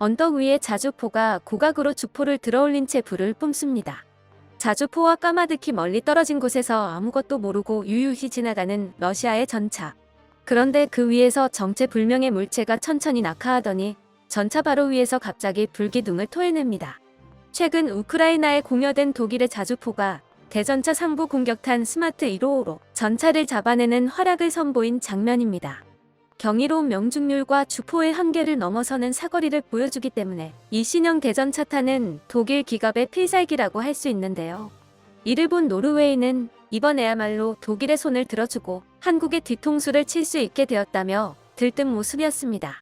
언덕 위에 자주포가 고각으로 주포를 들어올린 채 불을 뿜습니다. 자주포와 까마득히 멀리 떨어진 곳에서 아무것도 모르고 유유히 지나가는 러시아의 전차. 그런데 그 위에서 정체불명의 물체가 천천히 낙하하더니 전차 바로 위에서 갑자기 불기둥을 토해냅니다. 최근 우크라이나에 공여된 독일의 자주포가 대전차 상부 공격탄 스마트 155로 전차를 잡아내는 활약을 선보인 장면입니다. 경이로운 명중률과 주포의 한계를 넘어서는 사거리를 보여주기 때문에 이 신형 대전차탄은 독일 기갑의 필살기라고 할 수 있는데요. 이를 본 노르웨이는 이번에야말로 독일의 손을 들어주고 한국의 뒤통수를 칠 수 있게 되었다며 들뜬 모습이었습니다.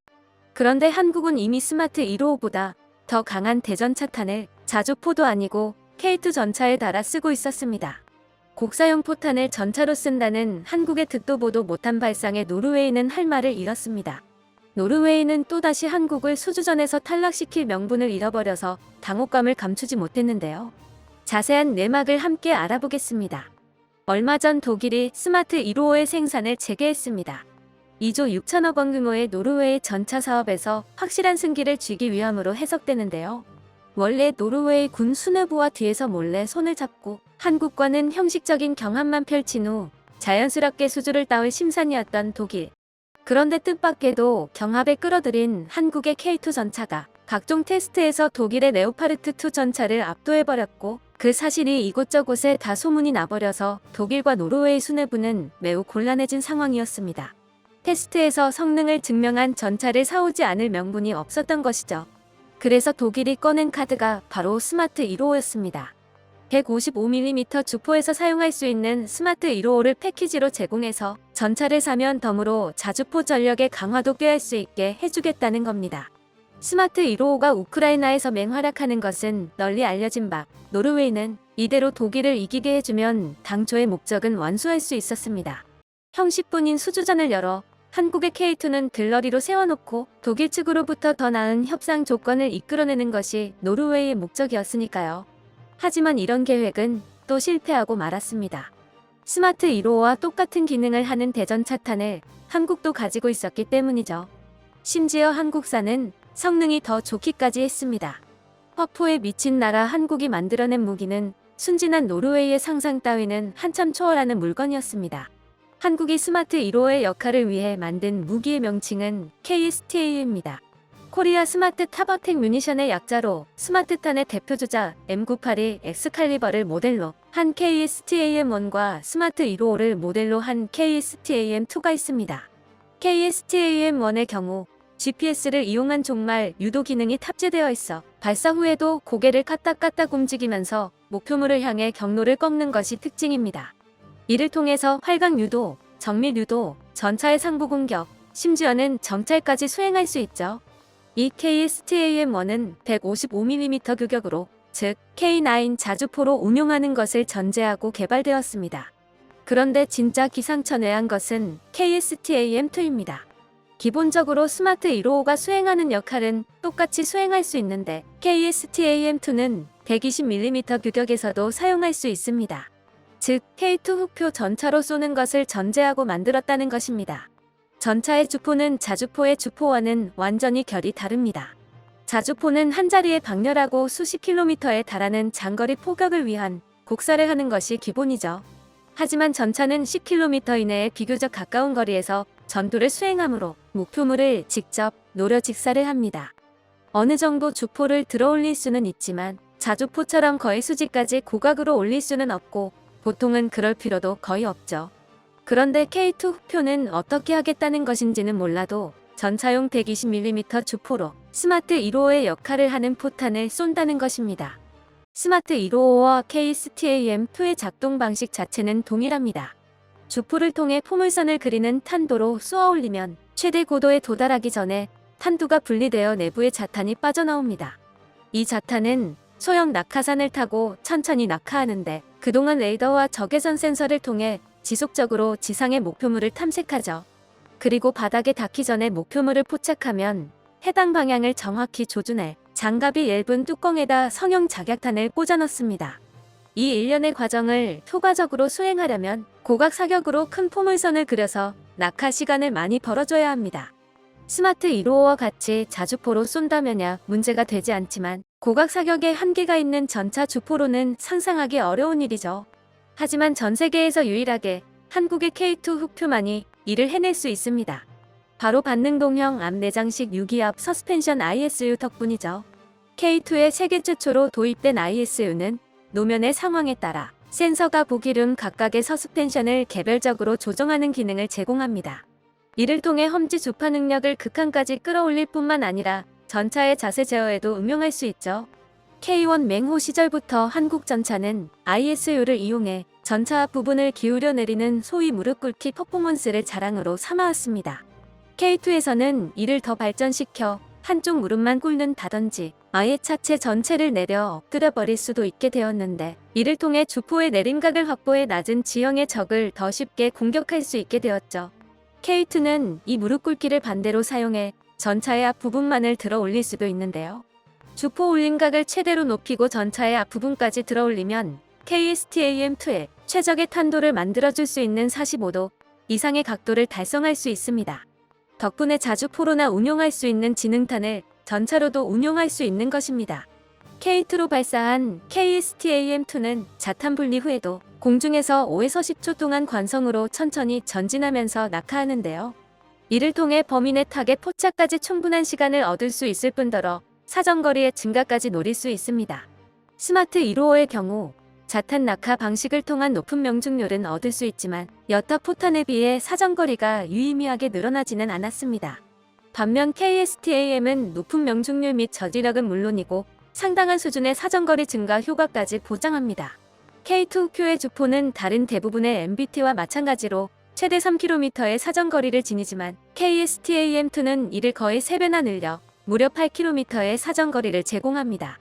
그런데 한국은 이미 스마트 155보다 더 강한 대전차탄을 자주포도 아니고 K2 전차에 달아 쓰고 있었습니다. 곡사용 포탄을 전차로 쓴다는 한국의 듣도 보도 못한 발상에 노르웨이는 할 말을 잃었습니다. 노르웨이는 또다시 한국을 수주전에서 탈락시킬 명분을 잃어버려서 당혹감을 감추지 못했는데요. 자세한 내막을 함께 알아보겠습니다. 얼마 전 독일이 스마트 155의 생산을 재개했습니다. 2조 6천억 원 규모의 노르웨이 전차 사업에서 확실한 승기를 쥐기 위함으로 해석되는데요. 원래 노르웨이 군 수뇌부와 뒤에서 몰래 손을 잡고 한국과는 형식적인 경합만 펼친 후 자연스럽게 수주를 따올 심산이었던 독일. 그런데 뜻밖에도 경합에 끌어들인 한국의 K2 전차가 각종 테스트에서 독일의 레오파르트 2 전차를 압도해버렸고 그 사실이 이곳저곳에 다 소문이 나버려서 독일과 노르웨이 수뇌부는 매우 곤란해진 상황이었습니다. 테스트에서 성능을 증명한 전차를 사오지 않을 명분이 없었던 것이죠. 그래서 독일이 꺼낸 카드가 바로 스마트 155였습니다. 155mm 주포에서 사용할 수 있는 스마트 155를 패키지로 제공해서 전차를 사면 덤으로 자주포 전력의 강화도 꾀할 수 있게 해주겠다는 겁니다. 스마트 155가 우크라이나에서 맹활약하는 것은 널리 알려진 바, 노르웨이는 이대로 독일을 이기게 해주면 당초의 목적은 완수할 수 있었습니다. 형식뿐인 수주전을 열어 한국의 K2는 들러리로 세워놓고 독일 측으로부터 더 나은 협상 조건을 이끌어내는 것이 노르웨이의 목적이었으니까요. 하지만 이런 계획은 또 실패하고 말았습니다. 스마트 155와 똑같은 기능을 하는 대전차탄을 한국도 가지고 있었기 때문이죠. 심지어 한국사는 성능이 더 좋기까지 했습니다. 화포에 미친 나라 한국이 만들어낸 무기는 순진한 노르웨이의 상상 따위는 한참 초월하는 물건이었습니다. 한국이 스마트 155의 역할을 위해 만든 무기의 명칭은 KSTA입니다. 코리아 스마트 타버텍 뮤니션의 약자로 스마트탄의 대표주자 M982 엑스칼리버를 모델로 한 KSTAM1과 스마트 155를 모델로 한 KSTAM2가 있습니다. KSTAM1의 경우 GPS를 이용한 종말 유도 기능이 탑재되어 있어 발사 후에도 고개를 까딱까딱 움직이면서 목표물을 향해 경로를 꺾는 것이 특징입니다. 이를 통해서 활강 유도, 정밀 유도, 전차의 상부 공격, 심지어는 정찰까지 수행할 수 있죠. 이 KSTAM1은 155mm 규격으로, 즉 K9 자주포로 운용하는 것을 전제하고 개발되었습니다. 그런데 진짜 기상천외한 것은 KSTAM2입니다. 기본적으로 스마트 155가 수행하는 역할은 똑같이 수행할 수 있는데 KSTAM2는 120mm 규격에서도 사용할 수 있습니다. 즉 K2 흑표 전차로 쏘는 것을 전제하고 만들었다는 것입니다. 전차의 주포는 자주포의 주포와는 완전히 결이 다릅니다. 자주포는 한자리에 방렬하고 수십 킬로미터에 달하는 장거리 포격을 위한 곡사를 하는 것이 기본이죠. 하지만 전차는 10km 이내에 비교적 가까운 거리에서 전투를 수행하므로 목표물을 직접 노려 직사를 합니다. 어느 정도 주포를 들어올릴 수는 있지만 자주포처럼 거의 수직까지 고각으로 올릴 수는 없고 보통은 그럴 필요도 거의 없죠. 그런데 K2 흑표는 어떻게 하겠다는 것인지는 몰라도 전차용 120mm 주포로 스마트 155의 역할을 하는 포탄을 쏜다는 것입니다. 스마트 155와 KSTAM2의 작동 방식 자체는 동일합니다. 주포를 통해 포물선을 그리는 탄도로 쏘아 올리면 최대 고도에 도달하기 전에 탄두가 분리되어 내부의 자탄이 빠져나옵니다. 이 자탄은 소형 낙하산을 타고 천천히 낙하하는데 그동안 레이더와 적외선 센서를 통해 지속적으로 지상의 목표물을 탐색하죠. 그리고 바닥에 닿기 전에 목표물을 포착하면 해당 방향을 정확히 조준해 장갑이 얇은 뚜껑에다 성형 작약탄을 꽂아 넣습니다. 이 일련의 과정을 효과적으로 수행하려면 고각 사격으로 큰 포물선을 그려서 낙하 시간을 많이 벌어줘야 합니다. 스마트 155와 같이 자주포로 쏜다면야 문제가 되지 않지만 고각 사격에 한계가 있는 전차 주포로는 상상하기 어려운 일이죠. 하지만 전 세계에서 유일하게 한국의 K2 흑표만이 이를 해낼 수 있습니다. 바로 반능동형 앞 내장식 6기압 서스펜션 ISU 덕분이죠. K2의 세계 최초로 도입된 ISU는 노면의 상황에 따라 센서가 보기름 각각의 서스펜션을 개별적으로 조정하는 기능을 제공합니다. 이를 통해 험지 주파 능력을 극한까지 끌어올릴 뿐만 아니라 전차의 자세 제어에도 응용할 수 있죠. K1 맹호 시절부터 한국 전차는 ISU를 이용해 전차 앞부분을 기울여 내리는 소위 무릎 꿇기 퍼포먼스를 자랑으로 삼아왔습니다. K2에서는 이를 더 발전시켜 한쪽 무릎만 꿇는다든지 아예 차체 전체를 내려 엎드려 버릴 수도 있게 되었는데, 이를 통해 주포의 내림각을 확보해 낮은 지형의 적을 더 쉽게 공격할 수 있게 되었죠. K2는 이 무릎 꿇기를 반대로 사용해 전차의 앞부분만을 들어 올릴 수도 있는데요. 주포 올림각을 최대로 높이고 전차의 앞부분까지 들어 올리면 KSTAM2의 최적의 탄도를 만들어줄 수 있는 45도 이상의 각도를 달성할 수 있습니다. 덕분에 자주포로나 운용할 수 있는 지능탄을 전차로도 운용할 수 있는 것입니다. K2로 발사한 KSTAM2는 자탄 분리 후에도 공중에서 5에서 10초 동안 관성으로 천천히 전진하면서 낙하하는데요. 이를 통해 범인의 타겟 포착까지 충분한 시간을 얻을 수 있을 뿐더러 사정거리의 증가까지 노릴 수 있습니다. 스마트 155의 경우 자탄 낙하 방식을 통한 높은 명중률은 얻을 수 있지만 여타 포탄에 비해 사정거리가 유의미하게 늘어나지는 않았습니다. 반면 KSTAM은 높은 명중률 및 저지력은 물론이고 상당한 수준의 사정거리 증가 효과까지 보장합니다. K2 흑표의 주포는 다른 대부분의 MBT와 마찬가지로 최대 3km의 사정거리를 지니지만 KSTAM2는 이를 거의 3배나 늘려 무려 8km의 사정거리를 제공합니다.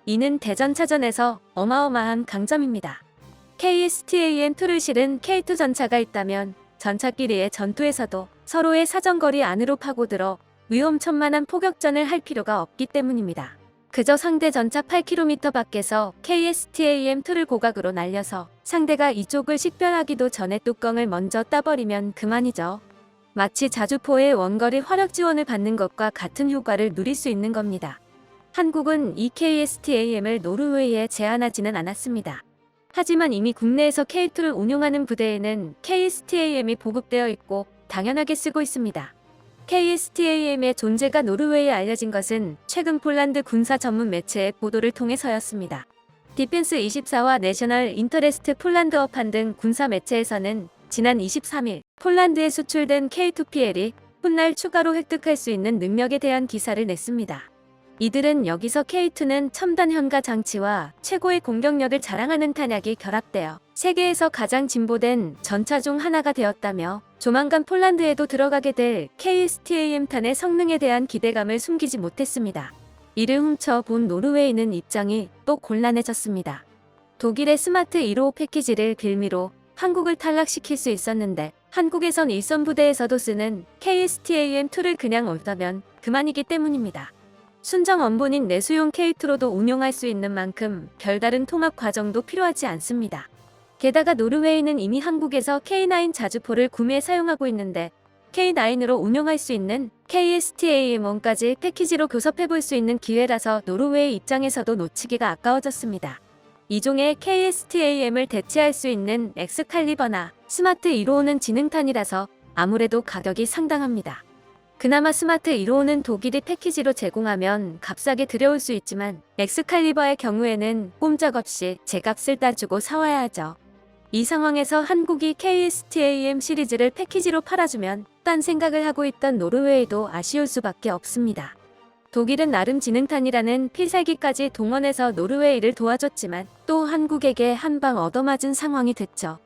이는 대전차전에서 어마어마한 강점입니다. KSTAM2를 실은 K2 전차가 있다면 전차끼리의 전투에서도 서로의 사정거리 안으로 파고들어 위험천만한 포격전을 할 필요가 없기 때문입니다. 그저 상대 전차 8km 밖에서 KSTAM2를 고각으로 날려서 상대가 이쪽을 식별하기도 전에 뚜껑을 먼저 따버리면 그만이죠. 마치 자주포의 원거리 화력 지원을 받는 것과 같은 효과를 누릴 수 있는 겁니다. 한국은 이 KSTAM을 노르웨이에 제한하지는 않았습니다. 하지만 이미 국내에서 K2를 운용하는 부대에는 KSTAM이 보급되어 있고 당연하게 쓰고 있습니다. KSTAM의 존재가 노르웨이에 알려진 것은 최근 폴란드 군사 전문 매체의 보도를 통해서였습니다. 디펜스24와 내셔널 인터레스트 폴란드어판 등 군사 매체에서는 지난 23일 폴란드에 수출된 K2PL이 훗날 추가로 획득할 수 있는 능력에 대한 기사를 냈습니다. 이들은 여기서 K2는 첨단 현가 장치와 최고의 공격력을 자랑하는 탄약이 결합되어 세계에서 가장 진보된 전차 중 하나가 되었다며 조만간 폴란드에도 들어가게 될 KSTAM탄의 성능에 대한 기대감을 숨기지 못했습니다. 이를 훔쳐본 노르웨이는 입장이 또 곤란해졌습니다. 독일의 스마트 155 패키지를 빌미로 한국을 탈락시킬 수 있었는데 한국에선 일선 부대에서도 쓰는 KSTAM2를 그냥 얻다면 그만이기 때문입니다. 순정 원본인 내수용 K2로도 운용할 수 있는 만큼 별다른 통합 과정도 필요하지 않습니다. 게다가 노르웨이는 이미 한국에서 K9 자주포를 구매 사용하고 있는데 K9으로 운용할 수 있는 KSTAM1까지 패키지로 교섭해볼 수 있는 기회라서 노르웨이 입장에서도 놓치기가 아까워졌습니다. 이종의 KSTAM을 대체할 수 있는 엑스칼리버나 스마트 155는 지능탄이라서 아무래도 가격이 상당합니다. 그나마 스마트 155는 독일이 패키지로 제공하면 값싸게 들여올 수 있지만 엑스칼리버의 경우에는 꼼짝없이 제값을 따주고 사와야 하죠. 이 상황에서 한국이 KSTAM 시리즈를 패키지로 팔아주면 딴 생각을 하고 있던 노르웨이도 아쉬울 수밖에 없습니다. 독일은 나름 지능탄이라는 필살기까지 동원해서 노르웨이를 도와줬지만 또 한국에게 한 방 얻어맞은 상황이 됐죠.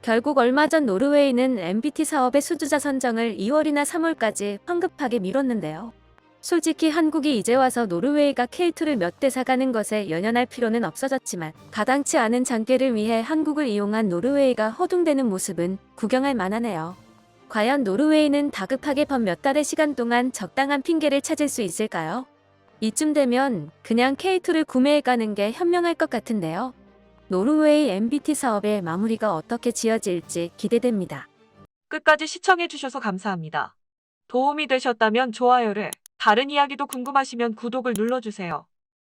결국 얼마 전 노르웨이는 MBT 사업의 수주자 선정을 2월이나 3월까지 황급하게 미뤘는데요. 솔직히 한국이 이제 와서 노르웨이가 K2를 몇 대 사가는 것에 연연할 필요는 없어졌지만 가당치 않은 장기를 위해 한국을 이용한 노르웨이가 허둥대는 모습은 구경할 만하네요. 과연 노르웨이는 다급하게 번 몇 달의 시간 동안 적당한 핑계를 찾을 수 있을까요? 이쯤 되면 그냥 K2를 구매해가는 게 현명할 것 같은데요. 노르웨이 MBT 사업의 마무리가 어떻게 지어질지 기대됩니다. 끝까지 시청해주셔서 감사합니다. 도움이 되셨다면 좋아요를, 다른 이야기도 궁금하시면 구독을 눌러주세요.